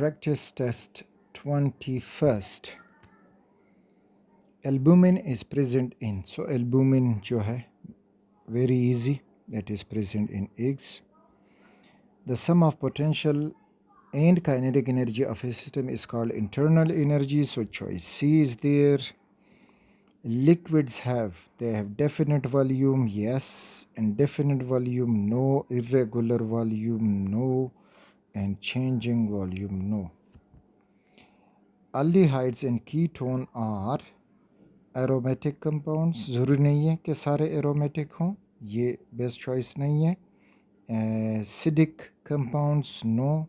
practice test 21st. Albumin is present in, so albumin जो है very easy, that is present in eggs. The sum of potential and kinetic energy of a system is called internal energy, so choice C is there. Liquids have definite volume, yes, indefinite volume, no, irregular volume, no, and changing volume, no. Aldehydes and ketone are aromatic compounds. ज़रूरी नहीं है कि सारे aromatic हों, ये best choice नहीं है. Acidic compounds, no.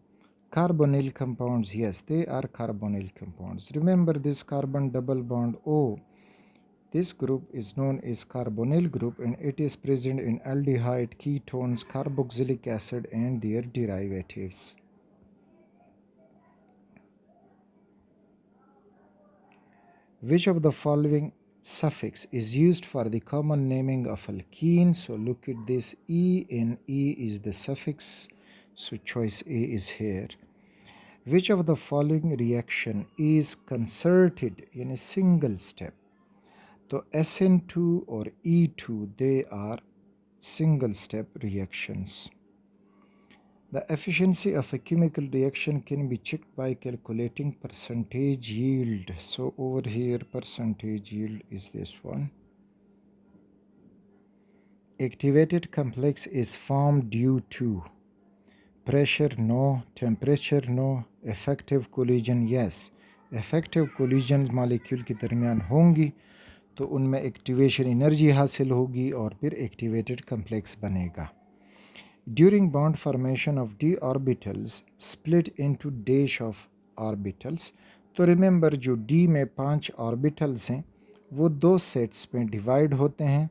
Carbonyl compounds, yes, they are carbonyl compounds. Remember this carbon double bond O. This group is known as carbonyl group and it is present in aldehyde, ketones, carboxylic acid and their derivatives. Which of the following suffix is used for the common naming of alkene? So look at this, E and E is the suffix, so choice A is here. Which of the following reaction is concerted in a single step? So SN2 or E2, they are single step reactions. The efficiency of a chemical reaction can be checked by calculating percentage yield. So over here percentage yield is this one. Activated complex is formed due to pressure, no. Temperature, no. Effective collision, yes. Effective collisions molecule के दरमियान होंगी तो उनमें activation energy हासिल होगी और फिर activated complex बनेगा. During bond formation of d orbitals split into dash of orbitals, तो रिमेंबर जो d में 5 ऑर्बिटल्स हैं वो 2 सेट्स में डिवाइड होते हैं,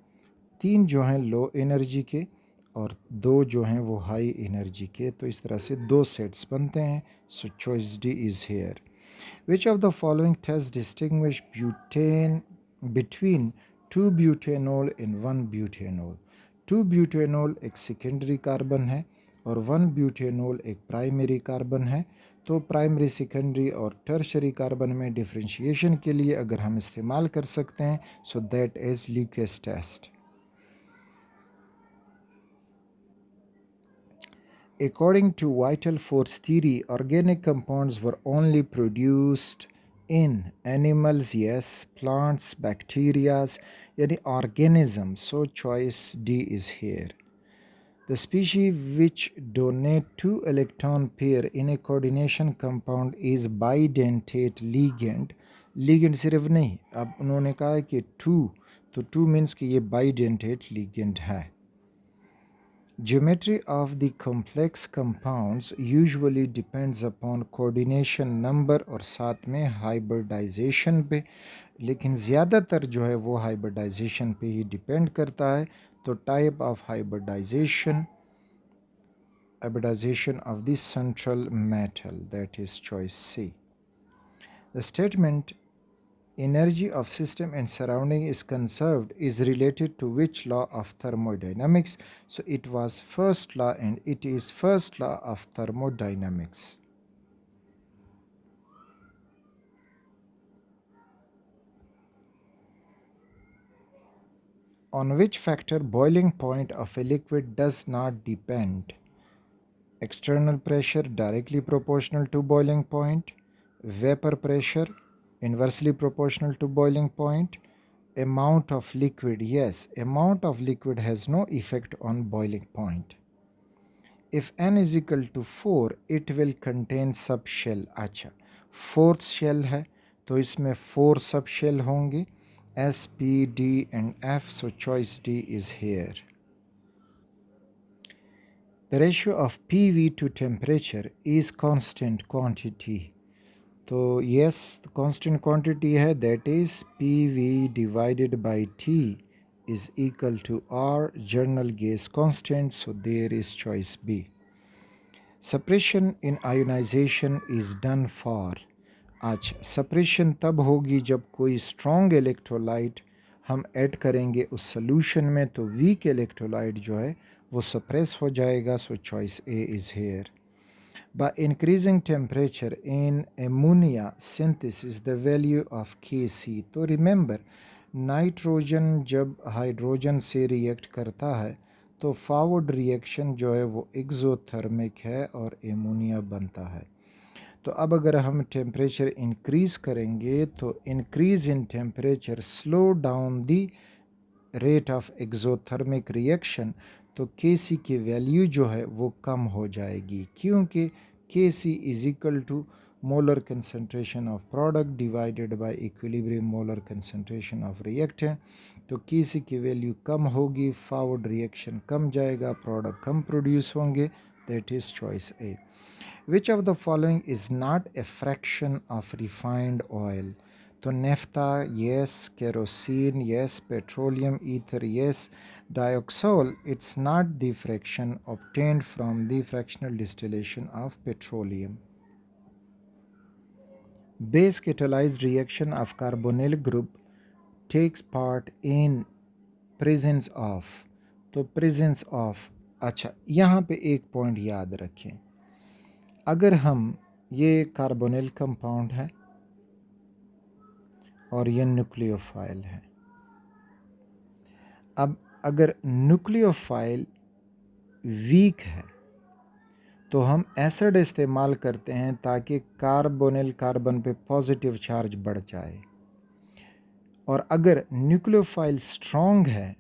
3 जो हैं लो एनर्जी के और 2 जो हैं वो हाई एनर्जी के, तो इस तरह से 2 सेट्स बनते हैं. सो choice D is here. Which of the following tests distinguish butane between 2 butanol and 1 butanol? 2 butanol एक सेकेंडरी कार्बन है और 1 butanol एक प्राइमरी कार्बन है. तो प्राइमरी, सेकेंडरी और टर्शरी कार्बन में डिफ्रेंशिएशन के लिए अगर हम इस्तेमाल कर सकते हैं, so that is Lucas test. According to vital force theory, organic compounds were only produced in animals, yes, plants, bacteria, yani organisms. So choice D is here. The species which donate 2 electron pair in a coordination compound is bidentate ligand. Ligand सिर्फ नहीं, अब उन्होंने कहा है कि 2, तो 2 means कि ये bidentate ligand है. Geometry of the complex compounds usually depends upon coordination number और साथ में hybridization पे, लेकिन ज़्यादातर जो है वो hybridization पे ही डिपेंड करता है. तो type of hybridization of the central metal, that is choice C. The statement energy of system and surrounding is conserved is related to which law of thermodynamics? So it was first law and it is first law of thermodynamics. On which factor boiling point of a liquid does not depend? External pressure directly proportional to boiling point, vapor pressure inversely proportional to boiling point, amount of liquid, yes, amount of liquid has no effect on boiling point. If n is equal to 4, it will contain subshell. अच्छा, fourth shell है तो इसमें 4 subshell होंगे, S, P, D and F, so choice D is here. The ratio of PV to temperature is constant quantity. So yes, the constant quantity है, that is PV divided by T is equal to R, general gas constant, so there is choice B. Suppression in ionization is done for. अच्छा, suppression तब होगी जब कोई strong electrolyte हम add करेंगे उस solution में, तो वीक इलेक्ट्रोलाइट जो है वो सप्रेस हो जाएगा. सो choice A is here. By increasing temperature in ammonia synthesis, the value of Kc. तो remember, नाइट्रोजन जब हाइड्रोजन से रिएक्ट करता है तो फॉरवर्ड रिएक्शन जो है वो एक्सोथर्मिक है और एमोनिया बनता है। तो अब अगर हम टेम्परेचर इंक्रीज़ करेंगे तो increase in temperature slow down the rate of exothermic reaction, तो Kc की वैल्यू जो है वो कम हो जाएगी, क्योंकि Kc is equal to molar concentration of product divided by equilibrium molar concentration of reactant. तो Kc की वैल्यू कम होगी, फॉरवर्ड रिएक्शन कम जाएगा, प्रोडक्ट कम प्रोड्यूस होंगे। That is choice A. Which of the following is not a fraction of refined oil? तो naphtha, yes. Kerosene, yes. Petroleum ether, yes. Dioxole, it's not the fraction obtained from the fractional distillation of petroleum. Base catalyzed reaction of carbonyl group takes part in presence of. तो presence of, अच्छा यहाँ पे एक point याद रखें, अगर हम ये कार्बोनिल कंपाउंड है और ये न्यूक्लियोफाइल है। अब अगर न्यूक्लियोफाइल वीक है तो हम एसिड इस्तेमाल करते हैं ताकि कार्बोनिल कार्बन पे पॉजिटिव चार्ज बढ़ जाए, और अगर न्यूक्लियोफाइल स्ट्रॉन्ग है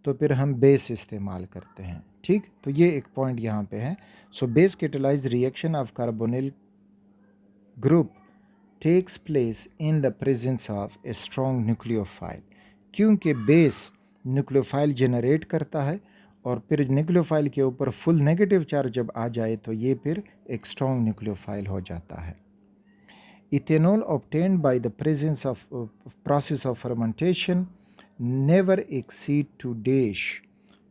तो फिर हम बेस इस्तेमाल करते हैं। ठीक, तो ये एक पॉइंट यहाँ पे है। So base catalyse reaction of carbonyl group takes place in the presence of a strong nucleophile, क्योंकि बेस न्यूक्लियोफाइल जनरेट करता है और फिर न्यूक्लियोफाइल के ऊपर फुल नेगेटिव चार्ज जब आ जाए तो ये फिर एक स्ट्रॉन्ग न्यूक्लियोफाइल हो जाता है। Ethanol obtained by the presence of process of fermentation never exceed to dash,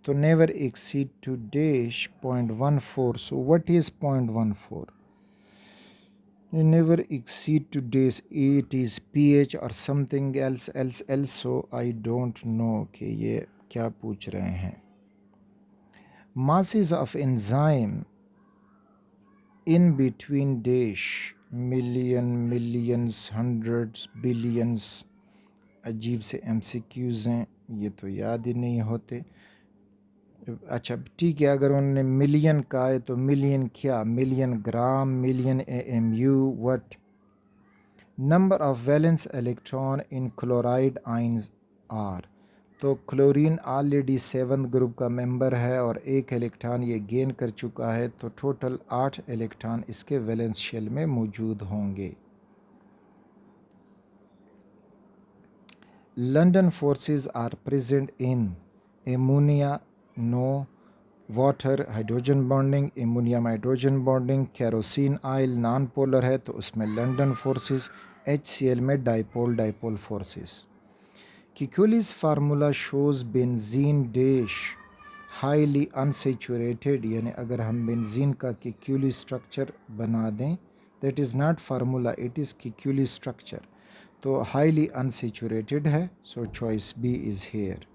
तो never exceed to dash 0.14. so what is 0.14? Never exceed to days, it is pH or something else, so I don't know कि ये क्या पूछ रहे हैं। Masses of enzyme in between dash million, millions, hundreds, billions, अजीब से MCQs हैं, ये तो याद ही नहीं होते। अच्छा ठीक है, अगर उन्होंने मिलियन का है तो मिलियन क्या, million gram, million AMU, what. Number of valence electron in chloride ions are, तो क्लोरीन ऑलरेडी 7th ग्रुप का मेंबर है और एक इलेक्ट्रॉन ये गेन कर चुका है, तो टोटल 8 इलेक्ट्रॉन इसके वैलेंस शेल में मौजूद होंगे। London forces are present in ammonia, no. Water, hydrogen bonding, ammonium hydrogen bonding. Kerosene oil non polar है तो उसमें लंडन फोर्सेस। HCl में dipole dipole forces. Kekule's formula shows benzene dash highly unsaturated, यानी अगर हम बेंजीन का Kekule structure बना दें, that is not formula, it is Kekule structure, तो हाईली अनसेचुरेटेड है। So choice B is here.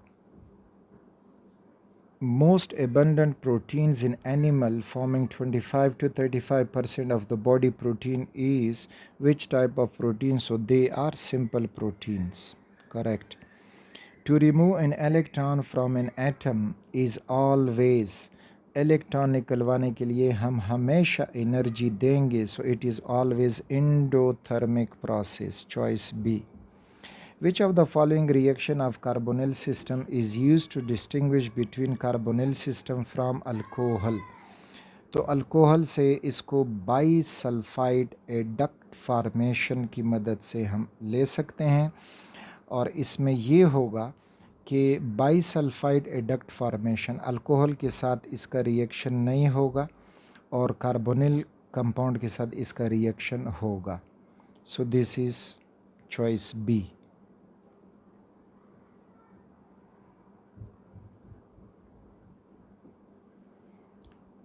Most abundant proteins in animal, forming 25 to 35% of the body protein, is which type of protein? So they are simple proteins. Correct. To remove an electron from an atom is always, electron निकलवाने के लिए हम हमेशा energy देंगे, so it is always endothermic process. Choice B. Which of the following reaction of carbonyl system is used to distinguish between carbonyl system from alcohol? तो alcohol से इसको बाईसल्फाइड adduct formation की मदद से हम ले सकते हैं, और इसमें ये होगा कि बाईसल्फाइड एडक्ट फार्मेशन अल्कोहल के साथ इसका रिएक्शन नहीं होगा और कार्बोनिल कंपाउंड के साथ इसका रिएक्शन होगा। So this is choice B.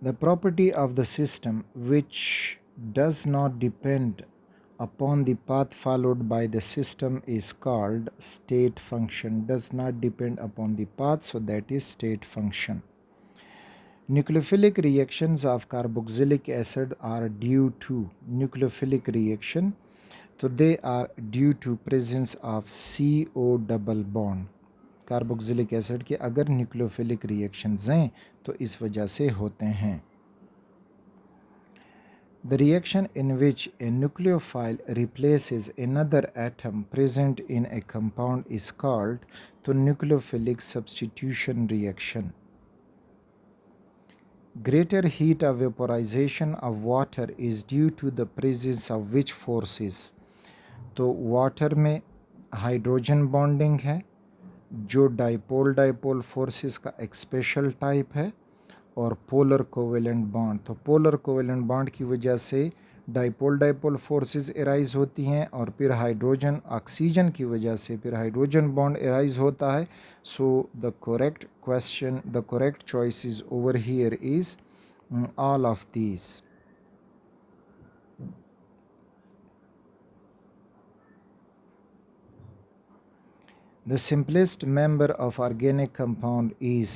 The property of the system which does not depend upon the path followed by the system is called state function. Does not depend upon the path, so that is state function. Nucleophilic reactions of carboxylic acid are due to nucleophilic reaction, तो they are due to presence of CO double bond. Carboxylic acid के अगर nucleophilic reactions हैं तो इस वजह से होते हैं. The reaction in which a nucleophile replaces another atom present in a compound is called the nucleophilic substitution reaction. Greater heat of vaporization of water is due to the presence of which forces? तो water में hydrogen bonding है जो dipole dipole forces का एक special type है, और polar covalent bond. तो polar covalent bond की वजह से डाइपोल डाइपोल फोर्सेस एराइज होती हैं और फिर हाइड्रोजन ऑक्सीजन की वजह से फिर हाइड्रोजन बॉन्ड एराइज होता है. So the correct choice is over here is all of these. The simplest member of organic compound is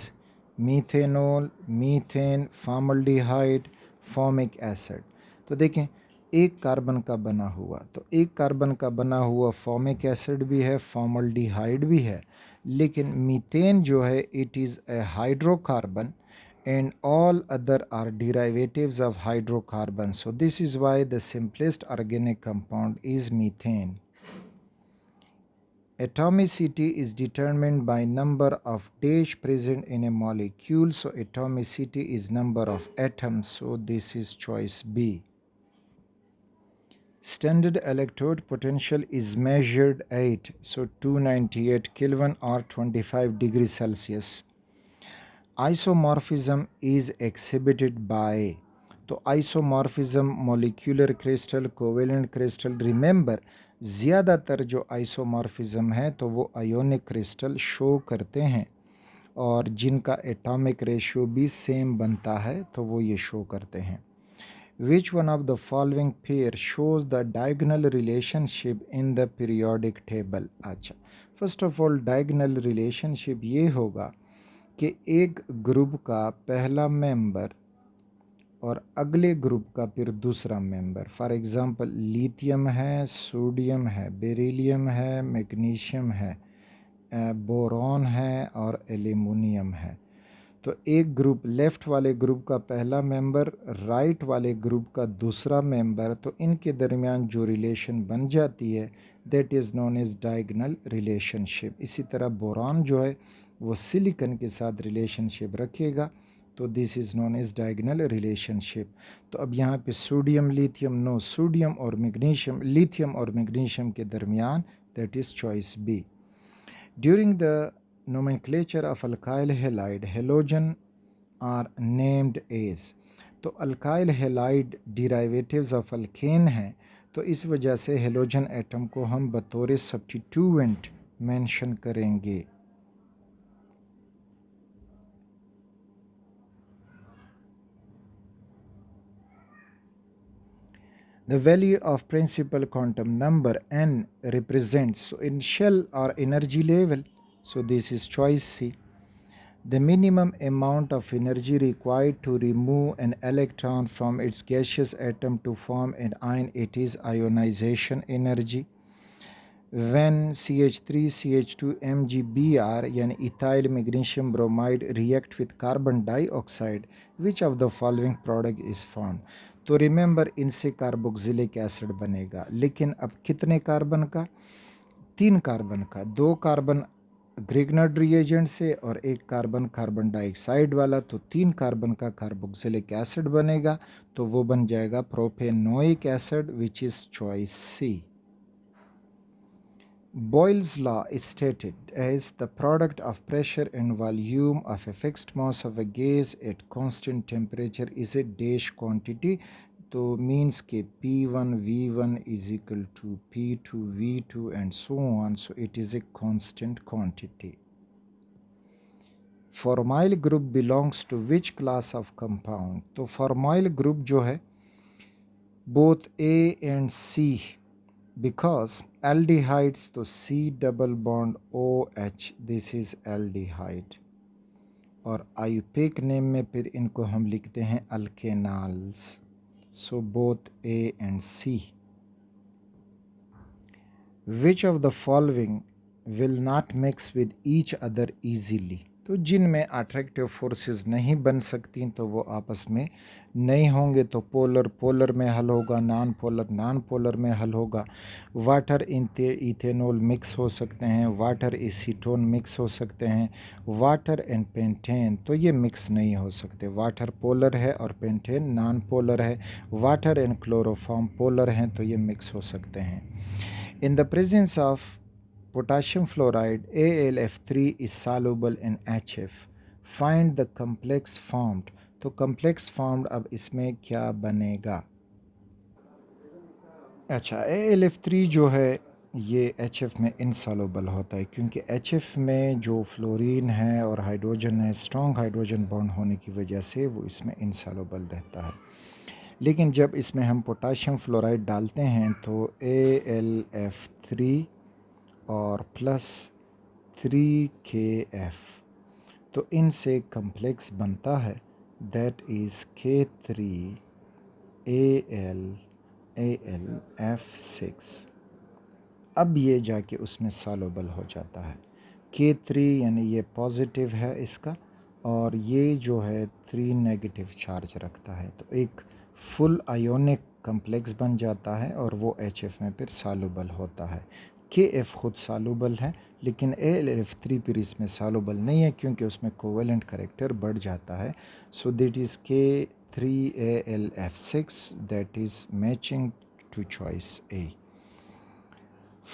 methanol, methane, formaldehyde, formic acid. तो देखें एक कार्बन का बना हुआ, तो एक कार्बन का बना हुआ फॉर्मिक एसिड भी है, फॉर्मल्डिहाइड भी है, लेकिन मीथेन जो है it is a hydrocarbon and all other are derivatives of hydrocarbon. So this is why the simplest organic compound is methane. Atomicity is determined by number of dash present in a molecule. So atomicity is number of atoms. So this is choice B. Standard electrode potential is measured at 298 Kelvin or 25 degrees Celsius. Isomorphism is exhibited by, तो isomorphism molecular crystal, covalent crystal. Remember ज़्यादातर जो isomorphism है तो वो ionic crystal show करते हैं और जिनका एटॉमिक रेशियो भी सेम बनता है तो वो ये शो करते हैं. Which one of the following pair shows the diagonal relationship in the periodic table? अच्छा, first of all diagonal relationship ये होगा कि एक ग्रुप का पहला मेंबर और अगले ग्रुप का फिर दूसरा मेंबर. फॉर एग्ज़ाम्पल लिथियम है, सोडियम है, बेरिलियम है, मैग्नीशियम है, बोरॉन है और एल्यूमिनियम है. तो एक ग्रुप लेफ़्ट वाले ग्रुप का पहला मेंबर, राइट वाले ग्रुप का दूसरा मेंबर, तो इनके दरमियान जो रिलेशन बन जाती है that is known as diagonal relationship. इसी तरह बोरॉन जो है वो सिलिकॉन के साथ रिलेशनशिप रखेगा, तो this is known as diagonal relationship. तो अब यहाँ पे सोडियम लिथियम नो, सोडियम और मैग्नीशियम, लिथियम और मैग्नीशियम के दरमियान, that is choice B. During the nomenclature of alkyl halide, halogen are named as. तो alkyl halide derivatives of alkane हैं, तो इस वजह से हेलोजन एटम को हम बतौर सब्स्टिट्यूएंट मेंशन करेंगे. The value of principal quantum number n represents initial or energy level. So this is choice C. The minimum amount of energy required to remove an electron from its gaseous atom to form an ion, it is ionization energy. When CH3CH2 MgBr यानी ethyl magnesium bromide react with carbon dioxide, which of the following product is formed? तो remember इनसे carboxylic acid बनेगा, लेकिन अब कितने carbon का? 3 carbon का. 2 carbon ग्रिग्नर्ड reagent से और 1 कार्बन कार्बन डाइऑक्साइड वाला, तो 3 कार्बन का कार्बोक्सिलिक एसिड बनेगा, तो वो बन जाएगा propanoic acid, which is choice C. Boyle's law is stated as the product of pressure and volume of a fixed mass of a gas at constant temperature is a dash quantity. तो means के P1 V1 is equal to P2 V2 and so on. So it is a constant quantity. Formyl group belongs to which class of compound? तो formyl group जो है both A and C, because aldehydes तो C double bond OH, this is aldehyde, और IUPAC name में फिर इनको हम लिखते हैं alkanals. So both A and C. Which of the following will not mix with each other easily? तो जिनमें अट्रैक्टिव फोर्सेस नहीं बन सकती तो वो आपस में नहीं होंगे, तो पोलर पोलर में हल होगा, नॉन पोलर में हल होगा। वाटर इथेनॉल मिक्स हो सकते हैं, वाटर एसीटोन मिक्स हो सकते हैं, वाटर एंड पेंटेन तो ये मिक्स नहीं हो सकते। वाटर पोलर है और पेंटेन नॉन पोलर है। वाटर एंड क्लोरोफॉर्म पोलर हैं तो ये मिक्स हो सकते हैं। In the presence of potassium fluoride, AlF3 is soluble in HF. Find the complex formed. तो complex formed अब इसमें क्या बनेगा? अच्छा, AlF3 जो है ये HF में insoluble होता है, क्योंकि HF में जो फ्लोरीन है और हाइड्रोजन है, स्ट्रॉन्ग हाइड्रोजन बॉन्ड होने की वजह से वो इसमें insoluble रहता है। लेकिन जब इसमें हम पोटाशियम फ्लोराइड डालते हैं तो AlF3 और प्लस 3KF तो इनसे कम्प्लेक्स बनता है, दैट इज़ K3AlF6। अब ये जाके उसमें सॉल्युबल हो जाता है। K3 यानी ये पॉजिटिव है इसका, और ये जो है 3 नेगेटिव चार्ज रखता है, तो एक फुल आयोनिक कम्प्लेक्स बन जाता है और वो HF में फिर सॉल्युबल होता है। KF खुद सॉल्युबल है, लेकिन AlF3 फिर इसमें सॉल्युबल नहीं है क्योंकि उसमें कोवेलेंट कैरेक्टर बढ़ जाता है। So that is K3AlF6, that is matching to choice A.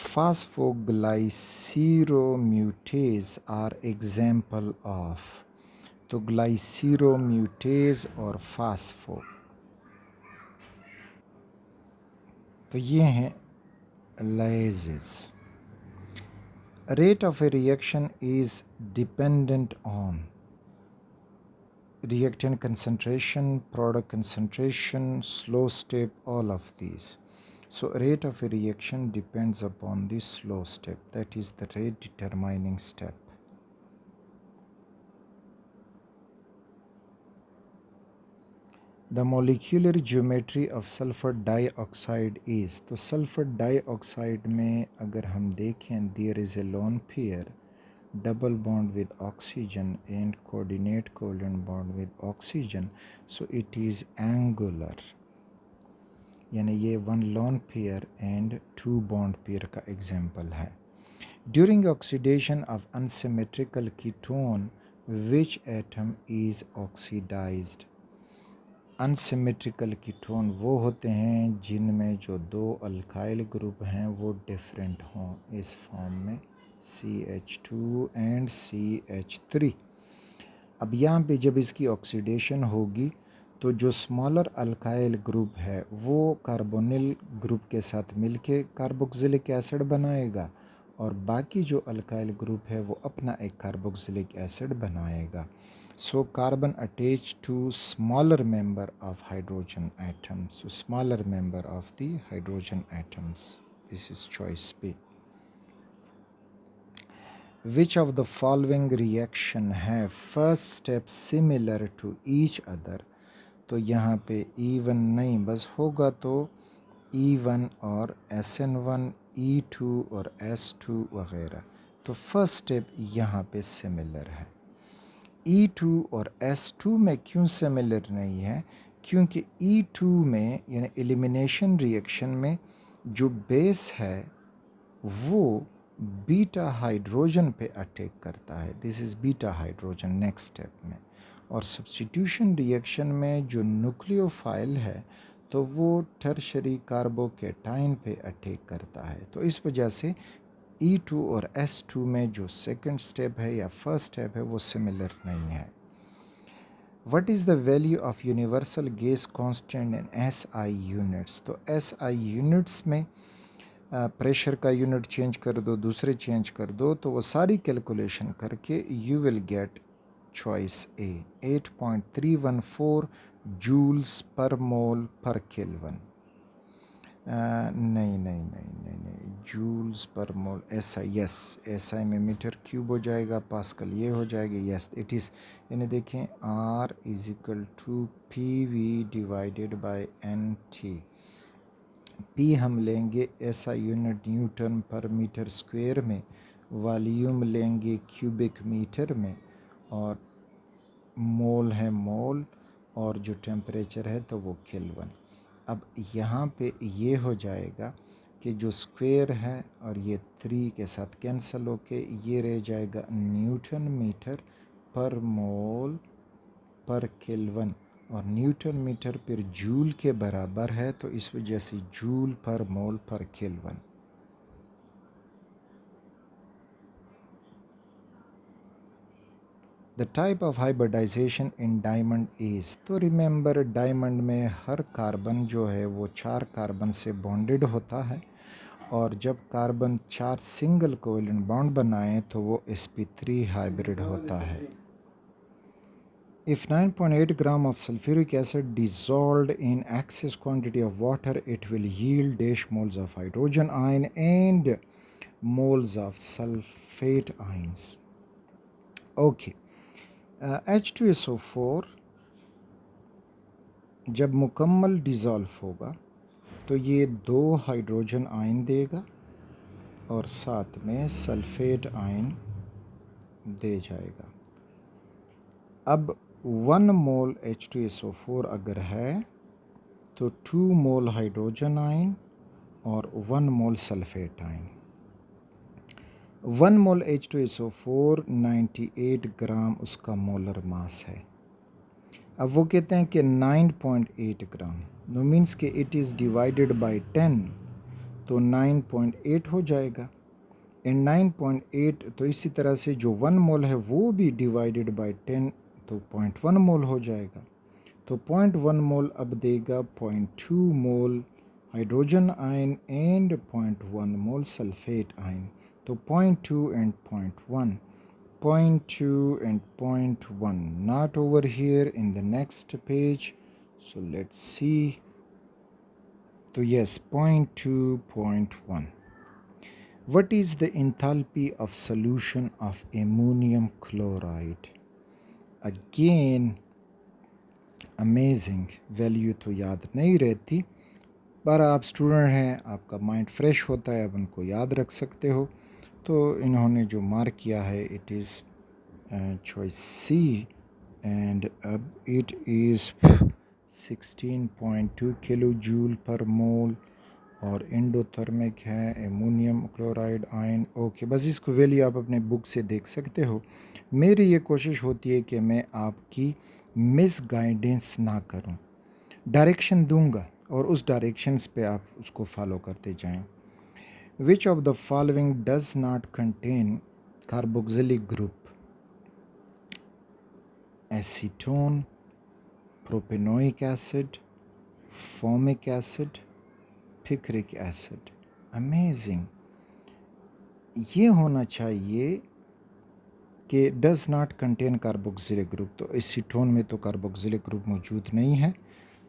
Phosphoglyceromutase are example of, तो ग्लाइसीरोम्यूटेज और फास्फो तो ये हैं lyases. Rate of a reaction is dependent on reactant concentration, product concentration, slow step, all of these. So rate of a reaction depends upon the slow step, that is the rate determining step. The molecular geometry of sulfur dioxide is, तो sulfur dioxide में अगर हम देखें, there is a lone pair, double bond with oxygen and coordinate covalent bond with oxygen, so it is angular, यानी ये one lone pair and two bond pair का example है। During oxidation of unsymmetrical ketone, which atom is oxidized? Unsymmetrical ketone वो होते हैं जिनमें जो दो अल्काइल ग्रुप हैं वो डिफरेंट हों, इस फॉर्म में CH2 एंड CH3। अब यहाँ पे जब इसकी ऑक्सीडेशन होगी तो जो स्मॉलर अल्काइल ग्रुप है वो कार्बोनिल ग्रुप के साथ मिलके कार्बोक्सिलिक एसिड बनाएगा, और बाकी जो अल्काइल ग्रुप है वो अपना एक कार्बोक्सिलिक एसिड बनाएगा। So carbon attached to smaller member of hydrogen atoms. So smaller member of the hydrogen atoms. This is choice B. Which of the following reaction have first step similar to each other? तो यहाँ पे E1 नहीं, बस होगा तो E1 और SN1, E2 और S2 वगैरह। तो फर्स्ट स्टेप यहाँ पे सिमिलर है। E2 और S2 में क्यों सिमिलर नहीं है? क्योंकि E2 में यानी एलिमिनेशन रिएक्शन में जो बेस है वो बीटा हाइड्रोजन पे अटैक करता है, this is beta hydrogen next step में, और सब्स्टिट्यूशन रिएक्शन में जो न्यूक्लियोफाइल है तो वो टर्शरी कार्बोकेटाइन पे अटैक करता है। तो इस वजह से E2 और S2 में जो सेकंड स्टेप है या फर्स्ट स्टेप है वो सिमिलर नहीं है। What is the value of universal gas constant in SI units? तो SI यूनिट्स में प्रेशर का यूनिट चेंज कर दो, दूसरे चेंज कर दो, तो वो सारी कैलकुलेशन करके you will get choice A, 8.314 joules per mole पर केल्विन। नहीं नहीं नहीं नहीं नहीं, जूल्स पर मोल SI, यस SI में मीटर क्यूब हो जाएगा, पास्कल ये हो जाएगा, यस इट इज़। यानी देखें R = PV divided by NT। P हम लेंगे SI यूनिट न्यूटन पर मीटर स्क्वायर में, वॉल्यूम लेंगे क्यूबिक मीटर में, और मोल है मोल, और जो टेम्परेचर है तो वो केल्विन। अब यहाँ पे ये हो जाएगा कि जो स्क्वायर है और ये 3 के साथ कैंसिल होके ये रह जाएगा न्यूटन मीटर पर मोल पर केल्विन, और न्यूटन मीटर पर जूल के बराबर है, तो इस वजह से जूल पर मोल पर kelvin. The type of hybridisation in diamond is, तो रिमेंबर डायमंड में हर कार्बन जो है वो 4 कार्बन से बॉन्डेड होता है, और जब कार्बन 4 सिंगल कोवेलेंट बॉन्ड बनाए तो वो sp3 हाइब्रिड होता है। If 9.8 gram of sulfuric acid dissolved in excess quantity of water, it will yield dash moles of hydrogen ion and moles of sulfate ions. Okay. H2SO4 जब मुकम्मल dissolve होगा तो ये 2 हाइड्रोजन आयन देगा और साथ में सल्फेट आयन दे जाएगा। अब 1 मोल H2SO4 अगर है तो 2 मोल हाइड्रोजन आयन और 1 मोल सल्फेट आयन। 1 मोल H2SO4 98 ग्राम उसका मोलर मास है। अब वो कहते हैं कि 9.8 ग्राम, नो मीन्स कि इट इज़ डिवाइडेड बाय 10, तो 9.8 हो जाएगा। एंड 9.8 तो इसी तरह से जो 1 मोल है वो भी डिवाइडेड बाय 10, तो 0.1 मोल हो जाएगा। तो 0.1 मोल अब देगा 0.2 मोल hydrogen ion and 0.1 mole sulphate ion. तो 0.2 and 0.1, 0.2 and 0.1, not over here in the next page. So let's see. So yes, 0.2, 0.1. What is the enthalpy of solution of ammonium chloride? Again, amazing value तो याद नहीं रहती, पर आप student हैं, आपका mind fresh होता है, आप उनको याद रख सकते हो। तो इन्होंने जो मार्क किया है it is choice C, and अब इट इज़ 16.2 किलो जूल पर मोल, और एंडोथर्मिक है एमोनियम क्लोराइड आयन। ओके, बस इसको वैल्यू आप अपने बुक से देख सकते हो। मेरी ये कोशिश होती है कि मैं आपकी मिस गाइडेंस ना करूं, डायरेक्शन दूंगा और उस डायरेक्शंस पे आप उसको फॉलो करते जाएं। Which of the following does not contain carboxylic group? Acetone, propanoic acid, formic acid, picric acid. Amazing, ये होना चाहिए कि does not contain carboxylic group, तो एसीटोन में तो कार्बोक्सिलिक ग्रुप मौजूद नहीं है,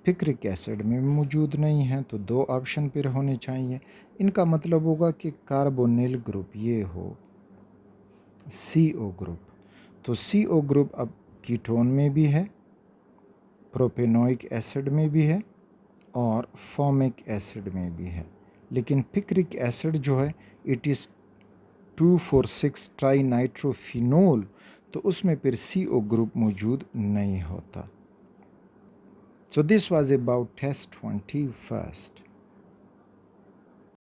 पिक्रिक एसिड में मौजूद नहीं है, तो 2 ऑप्शन पर होने चाहिए। इनका मतलब होगा कि कार्बोनिल ग्रुप ये हो CO ग्रुप, तो CO ग्रुप अब कीटोन में भी है, प्रोपेनोइक एसिड में भी है और फॉर्मिक एसिड में भी है। लेकिन पिक्रिक एसिड जो है इट इज़ 2,4,6 ट्राई नाइट्रोफिनोल, तो उसमें फिर CO ग्रुप मौजूद नहीं होता। So this was about test 21st.